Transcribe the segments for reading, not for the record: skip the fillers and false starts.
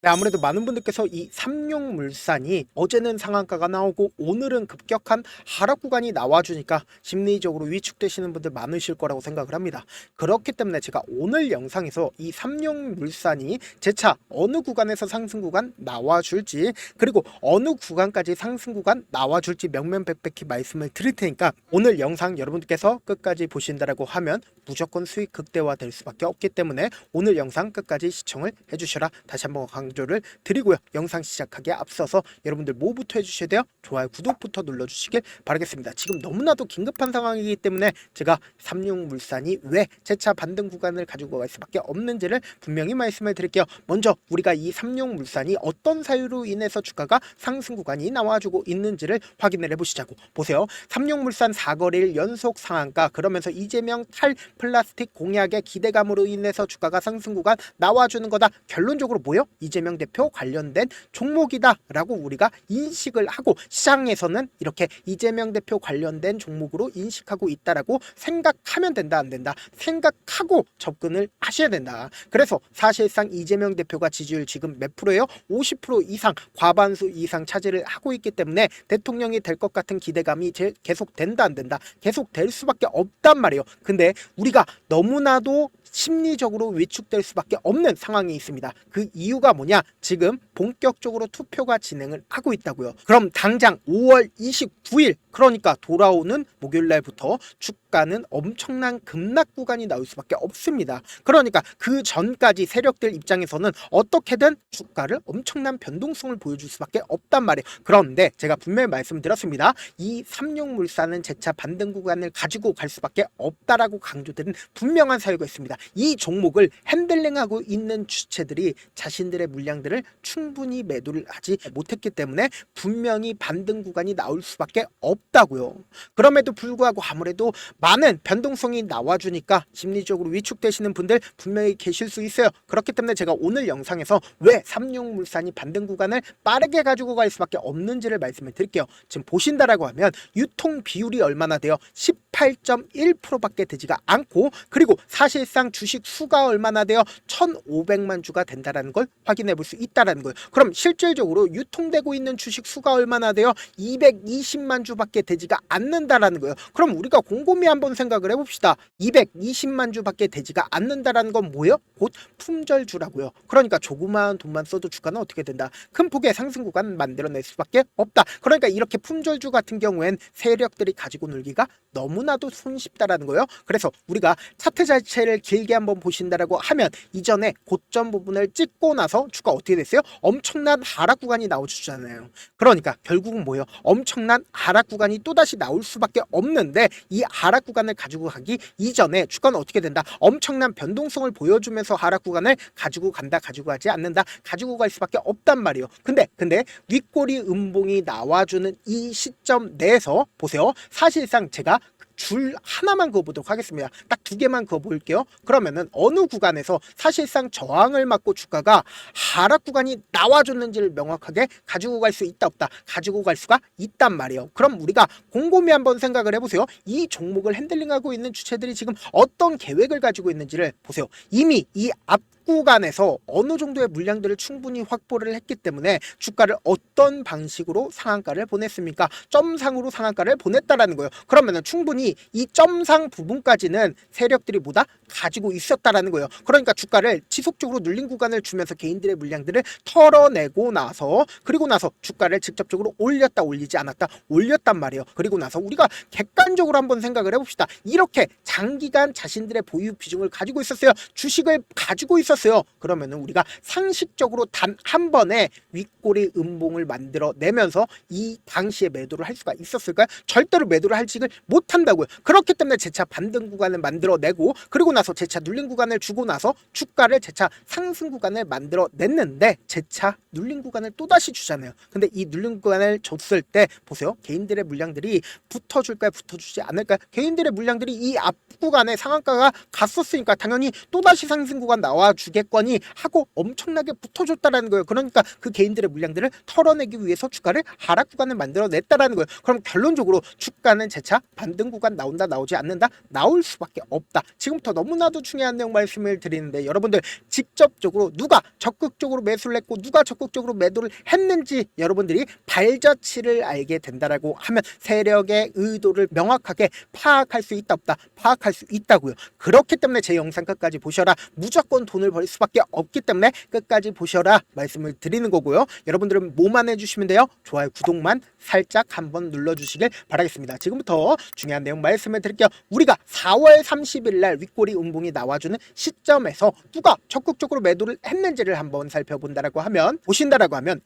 네, 아무래도 많은 분들께서 이 삼룡물산이 어제는 상한가가 나오고 오늘은 급격한 하락 구간이 나와주니까 심리적으로 위축되시는 분들 많으실 거라고 생각을 합니다. 그렇기 때문에 제가 오늘 영상에서 이 삼룡물산이 재차 어느 구간에서 상승 구간 나와줄지, 그리고 어느 구간까지 상승 구간 나와줄지 명명백백히 말씀을 드릴 테니까 오늘 영상 여러분들께서 끝까지 보신다라고 하면 무조건 수익 극대화 될 수밖에 없기 때문에 오늘 영상 끝까지 시청을 해주셔라 다시 한번 강조를 드리고요. 영상 시작하기에 앞서서 여러분들 뭐부터 해주셔야 돼요? 좋아요, 구독부터 눌러주시길 바라겠습니다. 지금 너무나도 긴급한 상황이기 때문에 제가 삼룡물산이 왜 재차 반등 구간을 가지고 갈 수밖에 없는지를 분명히 말씀을 드릴게요. 먼저 우리가 이 삼룡물산이 어떤 사유로 인해서 주가가 상승 구간이 나와주고 있는지를 확인을 해보시자고. 보세요. 삼룡물산 4거래일 연속 상한가, 그러면서 이재명 탈플라스틱 공약의 기대감으로 인해서 주가가 상승 구간 나와주는 거다. 결론적으로 뭐요? 이재명 대표 관련된 종목이다 라고 우리가 인식을 하고, 시장에서는 이렇게 이재명 대표 관련된 종목으로 인식하고 있다라고 생각하면 된다, 안 된다? 생각하고 접근을 하셔야 된다. 그래서 사실상 이재명 대표가 지지율 지금 몇 프로예요? 50% 이상, 과반수 이상 차지를 하고 있기 때문에 대통령이 될 것 같은 기대감이 계속 된다, 안 된다? 계속 될 수밖에 없단 말이에요. 근데 우리가 너무나도 심리적으로 위축될 수밖에 없는 상황이 있습니다. 그 이유가 뭐냐? 지금 본격적으로 투표가 진행을 하고 있다고요. 그럼 당장 5월 29일, 그러니까 돌아오는 목요일 날부터 주가는 엄청난 급락 구간이 나올 수밖에 없습니다. 그러니까 그 전까지 세력들 입장에서는 어떻게든 주가를 엄청난 변동성을 보여줄 수밖에 없단 말이에요. 그런데 제가 분명히 말씀드렸습니다. 이 삼룡물산은 재차 반등 구간을 가지고 갈 수밖에 없다라고 강조드린 분명한 사유가 있습니다. 이 종목을 핸들링하고 있는 주체들이 자신들의 물량들을 충분히 매도를 하지 못했기 때문에 분명히 반등 구간이 나올 수밖에 없다고요. 그럼에도 불구하고 아무래도 많은 변동성이 나와주니까 심리적으로 위축되시는 분들 분명히 계실 수 있어요. 그렇기 때문에 제가 오늘 영상에서 왜 삼룡물산이 반등 구간을 빠르게 가지고 갈 수밖에 없는지를 말씀을 드릴게요. 지금 보신다라고 하면 유통 비율이 얼마나 돼요? 18.1%밖에 되지가 않고, 그리고 사실상 주식 수가 얼마나 돼요? 1,500만 주가 된다라는 걸 확인해 볼 수 있다라는 거예요. 그럼 실질적으로 유통되고 있는 주식 수가 얼마나 돼요? 220만 주밖에 되지가 않는다라는 거예요. 그럼 우리가 곰곰이 한번 생각을 해봅시다. 220만 주밖에 되지가 않는다라는 건 뭐예요? 곧 품절주라고요. 그러니까 조그마한 돈만 써도 주가는 어떻게 된다? 큰 폭의 상승 구간 만들어낼 수밖에 없다. 그러니까 이렇게 품절주 같은 경우엔 세력들이 가지고 놀기가 너무나도 손쉽다라는 거예요. 그래서 우리가 차트 자체를 길게 한번 보신다라고 하면 이전에 고점 부분을 찍고 나서 주가 어떻게 됐어요? 엄청난 하락 구간이 나와주잖아요. 그러니까 결국은 뭐예요? 엄청난 하락 구간이 또다시 나올 수밖에 없는데, 이 하락 구간을 가지고 가기 이전에 주가는 어떻게 된다? 엄청난 변동성을 보여주면서 하락 구간을 가지고 간다, 가지고 가지 않는다, 가지고 갈 수밖에 없단 말이에요. 근데 윗꼬리 음봉이 나와주는 이 시점 내에서 보세요. 사실상 제가 줄 하나만 그어보도록 하겠습니다. 딱 두 개만 그어볼게요. 그러면은 어느 구간에서 사실상 저항을 맞고 주가가 하락 구간이 나와줬는지를 명확하게 가지고 갈 수 있다, 없다? 가지고 갈 수가 있단 말이에요. 그럼 우리가 곰곰이 한번 생각을 해보세요. 이 종목을 핸들링하고 있는 주체들이 지금 어떤 계획을 가지고 있는지를 보세요. 이미 이 앞 구간에서 어느 정도의 물량들을 충분히 확보를 했기 때문에 주가를 어떤 방식으로 상한가를 보냈습니까? 점상으로 상한가를 보냈다라는 거예요. 그러면은 충분히 이 점상 부분까지는 세력들이 뭐다? 가지고 있었다라는 거예요. 그러니까 주가를 지속적으로 눌린 구간을 주면서 개인들의 물량들을 털어내고 나서, 그리고 나서 주가를 직접적으로 올렸다, 올리지 않았다, 올렸단 말이에요. 그리고 나서 우리가 객관적으로 한번 생각을 해봅시다. 이렇게 장기간 자신들의 보유 비중을 가지고 있었어요. 주식을 가지고 있었어요. 그러면은 우리가 상식적으로 단 한 번에 윗꼬리 음봉을 만들어 내면서 이 당시에 매도를 할 수가 있었을까요? 절대로 매도를 할지를 못한다고요. 그렇기 때문에 재차 반등 구간을 만들어 내고, 그리고 나서 재차 눌린 구간을 주고 나서 주가를 재차 상승 구간을 만들어 냈는데, 재차 눌린 구간을 또다시 주잖아요. 근데 이 눌린 구간을 줬을 때 보세요. 개인들의 물량들이 붙어줄까요? 붙어주지 않을까요? 개인들의 물량들이 이 앞 구간에 상한가가 갔었으니까 당연히 또다시 상승 구간 나와주겠거니 하고 엄청나게 붙어줬다라는 거예요. 그러니까 그 개인들의 물량들을 털어내기 위해서 주가를 하락 구간을 만들어냈다라는 거예요. 그럼 결론적으로 주가는 재차 반등 구간 구간 나온다 나오지 않는다? 나올 수밖에 없다. 지금부터 너무나도 중요한 내용 말씀을 드리는데 여러분들 직접적으로 누가 적극적으로 매수를 했고 누가 적극적으로 매도를 했는지 여러분들이 발자취를 알게 된다라고 하면 세력의 의도를 명확하게 파악할 수 있다 없다? 파악할 수 있다고요. 그렇기 때문에 제 영상 끝까지 보셔라. 무조건 돈을 벌 수밖에 없기 때문에 끝까지 보셔라 말씀을 드리는 거고요. 여러분들은 뭐만 해주시면 돼요? 좋아요, 구독만 살짝 한번 눌러주시길 바라겠습니다. 지금부터 중요한 내용 말씀을 드릴게요. 우리가 4월 30일 날 윗꼬리 음봉이 나와주는 시점에서 누가 적극적으로 매도를 했는지를 한번 살펴본다라고 하면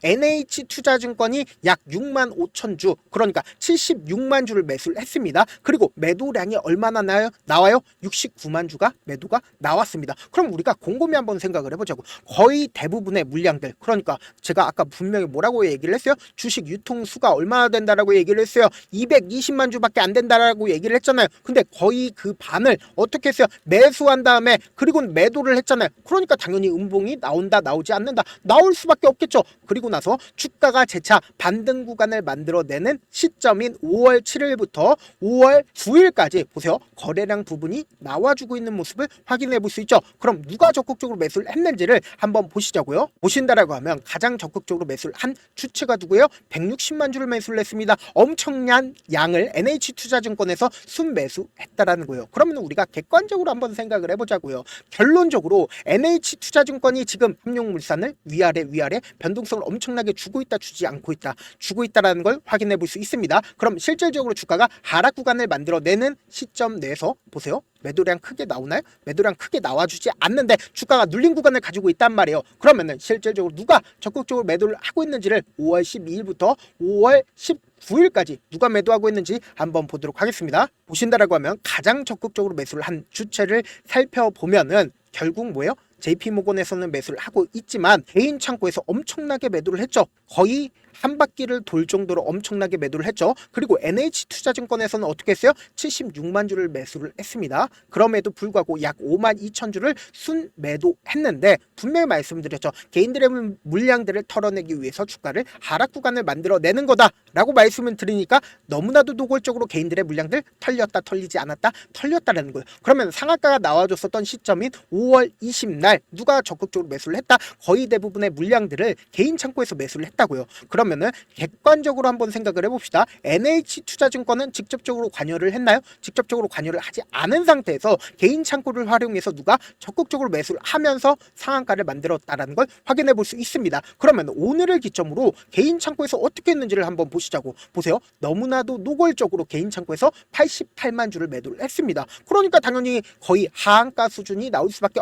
NH투자증권이 약 6만 5천 주, 그러니까 76만 주를 매수를 했습니다. 그리고 매도량이 얼마나 나와요? 69만 주가 매도가 나왔습니다. 그럼 우리가 곰곰이 한번 생각을 해보자고. 거의 대부분의 물량들, 그러니까 제가 아까 분명히 뭐라고 얘기를 했어요? 주식 유통수가 얼마나 된다라고 얘기를 했어요? 220만 주밖에 안 된다라고 얘기를 했잖아요. 근데 거의 그 반을 어떻게 했어요? 매수한 다음에 그리고 매도를 했잖아요. 그러니까 당연히 음봉이 나온다 나오지 않는다? 나올 수밖에 없겠죠. 그리고 나서 주가가 재차 반등 구간을 만들어내는 시점인 5월 7일부터 5월 9일까지 보세요. 거래량 부분이 나와주고 있는 모습을 확인해 볼 수 있죠. 그럼 누가 적극적으로 매수를 했는지를 한번 보시자고요. 보신다라고 하면 가장 적극적으로 매수를 한 주체가 누구예요? 160만 주를 매수를 했습니다. 엄청난 양을 NH투자증권에서 순매수했다라는 거예요. 그러면 우리가 객관적으로 한번 생각을 해보자고요. 결론적으로 NH투자증권이 지금 삼용물산을 위아래 변동성을 엄청나게 주고 있다 주지 않고 있다 주고 있다라는 걸 확인해 볼 수 있습니다. 그럼 실질적으로 주가가 하락 구간을 만들어내는 시점 내에서 보세요. 매도량 크게 나오나요? 매도량 크게 나와주지 않는데 주가가 눌린 구간을 가지고 있단 말이에요. 그러면은 실질적으로 누가 적극적으로 매도를 하고 있는지를 5월 12일부터 5월 19일까지 누가 매도하고 있는지 한번 보도록 하겠습니다. 보신다라고 하면 가장 적극적으로 매수를 한 주체를 살펴보면은 결국 뭐예요? JP모건에서는 매수를 하고 있지만 개인 창고에서 엄청나게 매도를 했죠. 거의 한 바퀴를 돌 정도로 엄청나게 매도를 했죠. 그리고 NH투자증권에서는 어떻게 했어요? 76만 주를 매수를 했습니다. 그럼에도 불구하고 약 5만 2천 주를 순매도했는데 분명히 말씀드렸죠. 개인들의 물량들을 털어내기 위해서 주가를 하락 구간을 만들어내는 거다라고 말씀을 드리니까 너무나도 노골적으로 개인들의 물량들 털렸다 털리지 않았다 털렸다라는 거예요. 그러면 상한가가 나와줬었던 시점인 5월 20날 누가 적극적으로 매수를 했다? 거의 대부분의 물량들을 개인 창고에서 매수를 했다고요. 그러면은 객관적으로 한번 생각을 해봅시다. NH투자증권은 직접적으로 관여를 했나요? 직접적으로 관여를 하지 않은 상태에서 개인 창고를 활용해서 누가 적극적으로 매수를 하면서 상한가를 만들었다라는 걸 확인해 볼 수 있습니다. 그러면 오늘을 기점으로 개인 창고에서 어떻게 했는지를 한번 보시자고. 보세요. 너무나도 노골적으로 개인 창고에서 88만 주를 매도를 했습니다. 그러니까 당연히 거의 하한가 수준이 나올 수밖에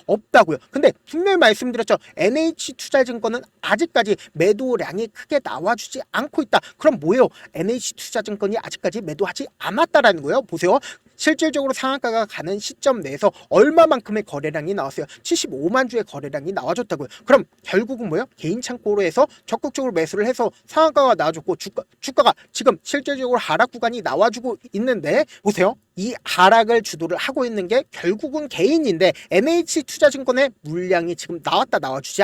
없다고요. 근데 분명히 말씀드렸죠. NH투자증권은 아직까지 매도량이 크게 나와주지 않고 있다. 그럼 뭐예요? NH투자증권이 아직까지 매도하지 않았다라는 거예요. 보세요. 실질적으로 상한가가 가는 시점 내에서 얼마만큼의 거래량이 나왔어요? 75만 주의 거래량이 나와줬다고요. 그럼 결국은 뭐예요? 개인 창고로 해서 적극적으로 매수를 해서 상한가가 나와줬고 주가가 지금 실질적으로 하락 구간이 나와주고 있는데 보세요. 이 하락을 주도를 하고 있는 게 결국은 개인인데 NH투자증권의 물량이 지금 나와주지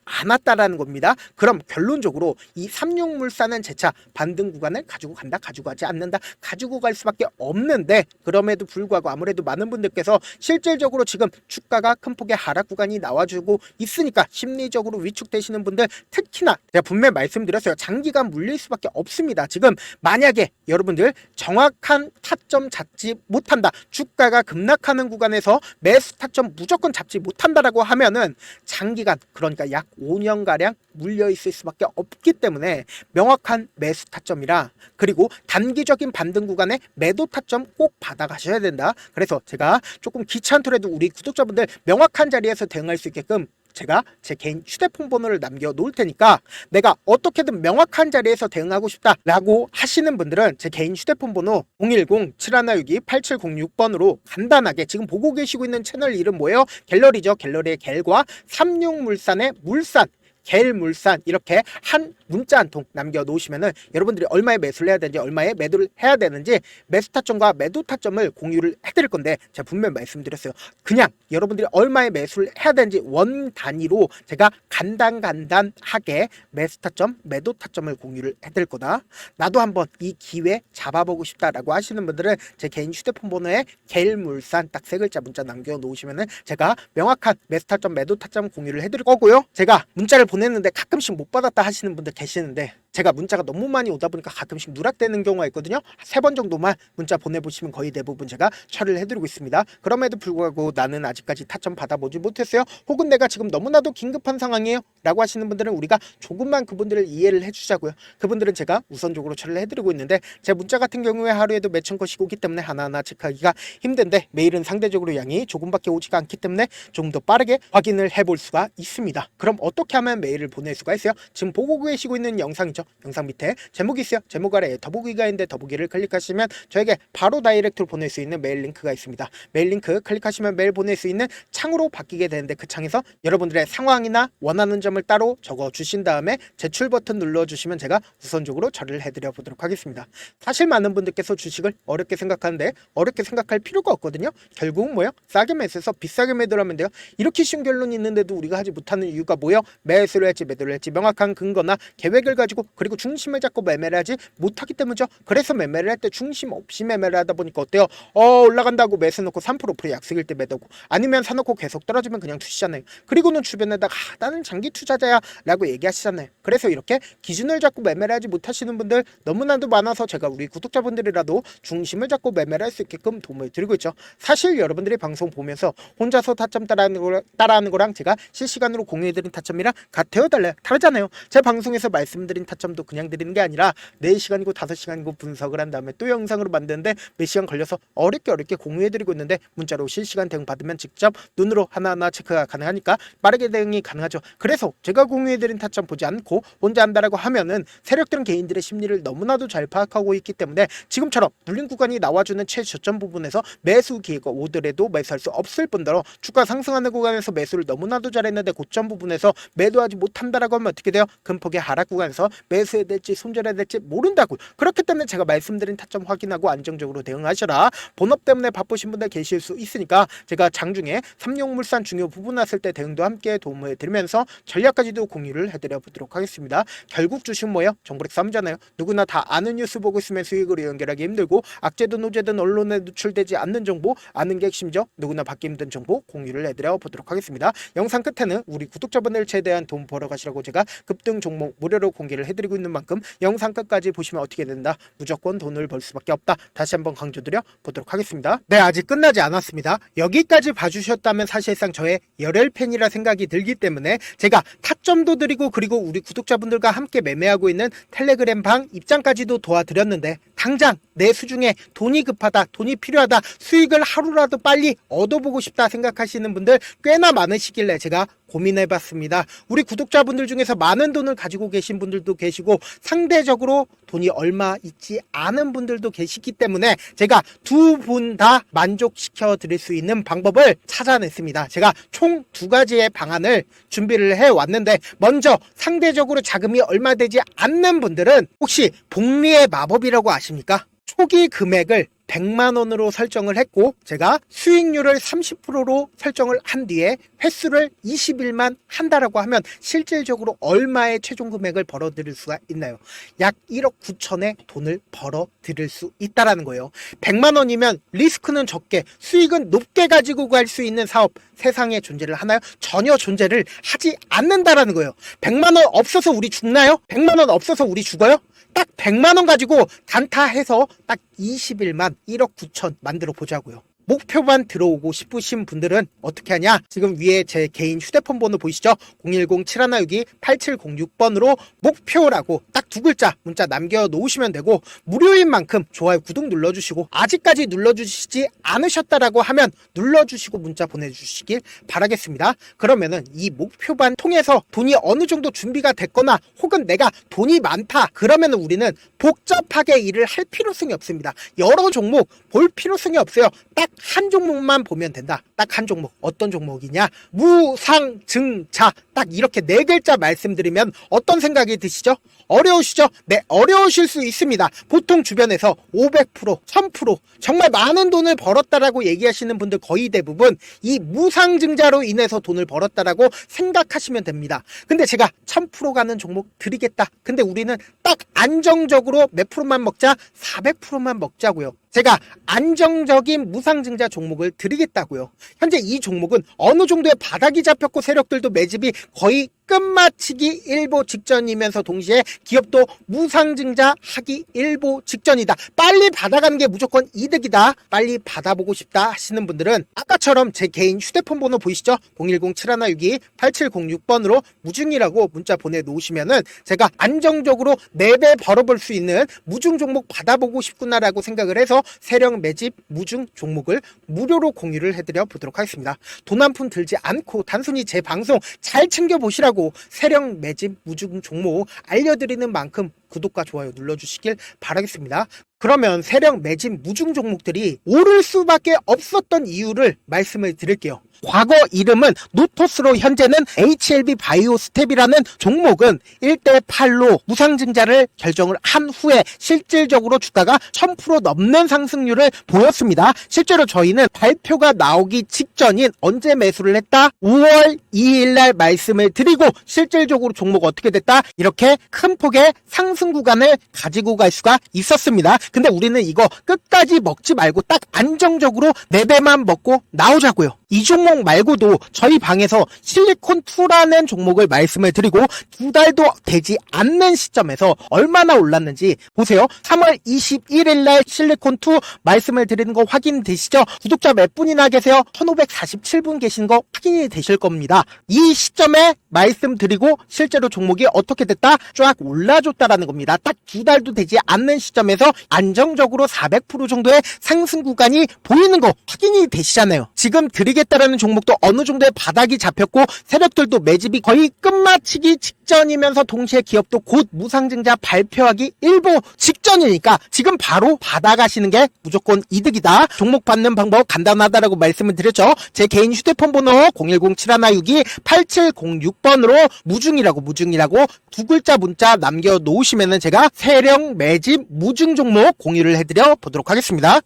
않았다라는 겁니다. 그럼 결론적으로 이 삼용물산은 재차 반등 구간을 가지고 간다, 가지고 가지 않는다, 가지고 갈 수밖에 없는데 그럼에도 불구하고 아무래도 많은 분들께서 실질적으로 지금 주가가 큰 폭의 하락 구간이 나와주고 있으니까 심리적으로 위축되시는 분들 특히나 제가 분명히 말씀드렸어요. 장기간 물릴 수밖에 없습니다. 지금 만약에 여러분들 정확한 타점 잡지 못한다. 주가가 급락하는 구간에서 매수 타점 무조건 잡지 못한다라고 하면은 장기간 그러니까 약 5년가량 물려 있을 수밖에 없기 때문에 명확한 매수 타점이라 그리고 단기적인 반등 구간에 매도 타점 꼭 받아가셔야 된다. 그래서 제가 조금 귀찮더라도 우리 구독자분들 명확한 자리에서 대응할 수 있게끔 제가 제 개인 휴대폰 번호를 남겨 놓을 테니까 내가 어떻게든 명확한 자리에서 대응하고 싶다라고 하시는 분들은 제 개인 휴대폰 번호 010-7162-8706번으로 간단하게 지금 보고 계시고 있는 채널 이름 뭐예요? 갤러리죠. 갤러리의 갤과 삼용물산의 물산 갤물산 이렇게 한 문자 한 통 남겨놓으시면은 여러분들이 얼마에 매수를 해야 되는지 얼마에 매도를 해야 되는지 매수 타점과 매도 타점을 공유를 해드릴 건데 제가 분명히 말씀드렸어요. 그냥 여러분들이 얼마에 매수를 해야 되는지 원 단위로 제가 간단하게 매수 타점 매도 타점을 공유를 해드릴 거다. 나도 한번 이 기회 잡아보고 싶다라고 하시는 분들은 제 개인 휴대폰 번호에 겔물산 딱 세 글자 문자 남겨놓으시면은 제가 명확한 매수 타점 매도 타점 공유를 해드릴 거고요. 제가 문자를 보냈는데 가끔씩 못 받았다 하시는 분들 계시는데 제가 문자가 너무 많이 오다 보니까 가끔씩 누락되는 경우가 있거든요. 3번 정도만 문자 보내보시면 거의 대부분 제가 처리를 해드리고 있습니다. 그럼에도 불구하고 나는 아직까지 타점 받아보지 못했어요. 혹은 내가 지금 너무나도 긴급한 상황이에요 라고 하시는 분들은 우리가 조금만 그분들을 이해를 해주자고요. 그분들은 제가 우선적으로 처리를 해드리고 있는데 제 문자 같은 경우에 하루에도 몇천 건씩 오기 때문에 하나하나 체크하기가 힘든데 메일은 상대적으로 양이 조금밖에 오지가 않기 때문에 좀 더 빠르게 확인을 해볼 수가 있습니다. 그럼 어떻게 하면 메일을 보낼 수가 있어요? 지금 보고 계시고 있는 영상이죠. 영상 밑에 제목이 있어요. 제목 아래에 더보기가 있는데 더보기를 클릭하시면 저에게 바로 다이렉트로 보낼 수 있는 메일 링크가 있습니다. 메일 링크 클릭하시면 메일 보낼 수 있는 창으로 바뀌게 되는데 그 창에서 여러분들의 상황이나 원하는 점을 따로 적어 주신 다음에 제출 버튼 눌러주시면 제가 우선적으로 처리를 해드려 보도록 하겠습니다. 사실 많은 분들께서 주식을 어렵게 생각하는데 어렵게 생각할 필요가 없거든요. 결국은 뭐요? 싸게 매수해서 비싸게 매도를 하면 돼요. 이렇게 쉬운 결론이 있는데도 우리가 하지 못하는 이유가 뭐예요? 매수를 할지 매도를 할지 명확한 근거나 계획을 가지고 그리고 중심을 잡고 매매를 하지 못하기 때문이죠. 그래서 매매를 할 때 중심 없이 매매를 하다 보니까 어때요? 올라간다고 매수 놓고 3% 약속일 때 매도고 아니면 사놓고 계속 떨어지면 그냥 투시잖아요. 그리고는 주변에다가 나는 장기 투자자야 라고 얘기하시잖아요. 그래서 이렇게 기준을 잡고 매매를 하지 못하시는 분들 너무나도 많아서 제가 우리 구독자분들이라도 중심을 잡고 매매를 할 수 있게끔 도움을 드리고 있죠. 사실 여러분들이 방송 보면서 혼자서 타점 따라하는 거랑 제가 실시간으로 공유해드린 타점이랑 같아요 달라요? 다르잖아요. 제 방송에서 말씀드린 타점도 그냥 드리는 게 아니라 4시간이고 5시간이고 분석을 한 다음에 또 영상으로 만드는데 몇 시간 걸려서 어렵게 공유해드리고 있는데 문자로 실시간 대응 받으면 직접 눈으로 하나하나 체크가 가능하니까 빠르게 대응이 가능하죠. 그래서 제가 공유해드린 타점 보지 않고 혼자 한다라고 하면은 세력들은 개인들의 심리를 너무나도 잘 파악하고 있기 때문에 지금처럼 눌린 구간이 나와주는 최저점 부분에서 매수 기회가 오더라도 매수할 수 없을 뿐더러 주가 상승하는 구간에서 매수를 너무나도 잘했는데 고점 부분에서 매도하지 못한다라고 하면 어떻게 돼요? 큰 폭의 하락 구간에서 매수해야 될지 손절해야 될지 모른다고요. 그렇기 때문에 제가 말씀드린 타점 확인하고 안정적으로 대응하셔라. 본업 때문에 바쁘신 분들 계실 수 있으니까 제가 장중에 삼용물산 중요 부분 왔을 때 대응도 함께 도움을 드리면서 전략까지도 공유를 해드려 보도록 하겠습니다. 결국 주식은 뭐예요? 정보력 싸움이잖아요. 누구나 다 아는 뉴스 보고 있으면 수익으로 연결하기 힘들고 악재든 호재든 언론에 노출되지 않는 정보 아는 게 핵심이죠. 누구나 받기 힘든 정보 공유를 해드려 보도록 하겠습니다. 영상 끝에는 우리 구독자분들 최대한 돈 벌어 가시라고 제가 급등 종목 무료로 공개를 해드리고 있는 만큼 영상 끝까지 보시면 어떻게 된다. 무조건 돈을 벌 수밖에 없다. 다시 한번 강조드려 보도록 하겠습니다. 네, 아직 끝나지 않았습니다. 여기까지 봐주셨다면 사실상 저의 열혈 팬이라 생각이 들기 때문에 제가 타점도 드리고 그리고 우리 구독자분들과 함께 매매하고 있는 텔레그램 방 입장까지도 도와드렸는데 당장 내 수중에 돈이 급하다, 돈이 필요하다, 수익을 하루라도 빨리 얻어보고 싶다 생각하시는 분들 꽤나 많으시길래 제가 고민해봤습니다. 우리 구독자분들 중에서 많은 돈을 가지고 계신 분들도 계시고 상대적으로 돈이 얼마 있지 않은 분들도 계시기 때문에 제가 두 분 다 만족시켜 드릴 수 있는 방법을 찾아냈습니다. 제가 총 2가지의 방안을 준비를 해왔는데 먼저 상대적으로 자금이 얼마 되지 않는 분들은 혹시 복리의 마법이라고 아십니까? 초기 금액을 100만원으로 설정을 했고 제가 수익률을 30%로 설정을 한 뒤에 횟수를 20일만 한다라고 하면 실질적으로 얼마의 최종 금액을 벌어들일 수가 있나요? 약 1억 9천의 돈을 벌어들일 수 있다라는 거예요. 100만원이면 리스크는 적게 수익은 높게 가지고 갈 수 있는 사업 세상에 존재를 하나요? 전혀 존재를 하지 않는다라는 거예요. 100만원 없어서 우리 죽나요? 100만원 없어서 우리 죽어요? 딱 100만원 가지고 단타해서 딱 20일만 1억 9천 만들어 보자고요. 목표만 들어오고 싶으신 분들은 어떻게 하냐? 지금 위에 제 개인 휴대폰 번호 보이시죠? 010-7162-8706번으로 목표라고 딱 2글자 문자 남겨놓으시면 되고 무료인 만큼 좋아요 구독 눌러주시고 아직까지 눌러주시지 않으셨다라고 하면 눌러주시고 문자 보내주시길 바라겠습니다. 그러면은 이 목표반 통해서 돈이 어느 정도 준비가 됐거나 혹은 내가 돈이 많다 그러면은 우리는 복잡하게 일을 할 필요성이 없습니다. 여러 종목 볼 필요성이 없어요. 딱 한 종목만 보면 된다. 딱 한 종목. 어떤 종목이냐? 무상증자. 딱 딱 이렇게 네 글자 말씀드리면 어떤 생각이 드시죠? 어려우시죠? 네, 어려우실 수 있습니다. 보통 주변에서 500%, 1000% 정말 많은 돈을 벌었다라고 얘기하시는 분들 거의 대부분 이 무상증자로 인해서 돈을 벌었다라고 생각하시면 됩니다. 근데 제가 1000% 가는 종목 드리겠다. 근데 우리는 딱 안정적으로 몇 프로만 먹자? 400%만 먹자고요. 제가 안정적인 무상증자 종목을 드리겠다고요. 현재 이 종목은 어느 정도의 바닥이 잡혔고 세력들도 매집이 거의 끝마치기 일보 직전이면서 동시에 기업도 무상증자 하기 일보 직전이다. 빨리 받아가는 게 무조건 이득이다. 빨리 받아보고 싶다 하시는 분들은 아까처럼 제 개인 휴대폰 번호 보이시죠? 010-7162-8706번으로 무중이라고 문자 보내놓으시면은 제가 안정적으로 4배 벌어볼 수 있는 무중 종목 받아보고 싶구나라고 생각을 해서 세력 매집 무중 종목을 무료로 공유를 해드려 보도록 하겠습니다. 돈 한 푼 들지 않고 단순히 제 방송 잘 챙겨보시라고 세력 매집 무중 종목 알려드리는 만큼 구독과 좋아요 눌러주시길 바라겠습니다. 그러면 세력 매집 무중 종목들이 오를 수밖에 없었던 이유를 말씀을 드릴게요. 과거 이름은 노토스로 현재는 HLB 바이오 스텝이라는 종목은 1대8로 무상증자를 결정을 한 후에 실질적으로 주가가 1000% 넘는 상승률을 보였습니다. 실제로 저희는 발표가 나오기 직전인 언제 매수를 했다? 5월 2일 날 말씀을 드리고 실질적으로 종목 어떻게 됐다? 이렇게 큰 폭의 상승 구간을 가지고 갈 수가 있었습니다. 근데 우리는 이거 끝까지 먹지 말고 딱 안정적으로 4배만 먹고 나오자고요. 이 종목 말고도 저희 방에서 실리콘2라는 종목을 말씀을 드리고 2달도 되지 않는 시점에서 얼마나 올랐는지 보세요. 3월 21일 날 실리콘2 말씀을 드리는 거 확인되시죠? 구독자 몇 분이나 계세요? 1547분 계신 거 확인이 되실 겁니다. 이 시점에 말씀드리고 실제로 종목이 어떻게 됐다? 쫙 올라줬다라는 겁니다. 딱 2달도 되지 않는 시점에서 안정적으로 400% 정도의 상승 구간이 보이는 거 확인이 되시잖아요. 지금 드리겠다라는 종목도 어느 정도의 바닥이 잡혔고 세력들도 매집이 거의 끝마치기 직전이면서 동시에 기업도 곧 무상증자 발표하기 일보 직전이니까 지금 바로 받아가시는 게 무조건 이득이다. 종목 받는 방법 간단하다라고 말씀을 드렸죠. 제 개인 휴대폰 번호 010-7162-8706번으로 무중이라고 두 글자 문자 남겨놓으시면은 제가 세력 매집 무중 종목 공유를 해드려 보도록 하겠습니다.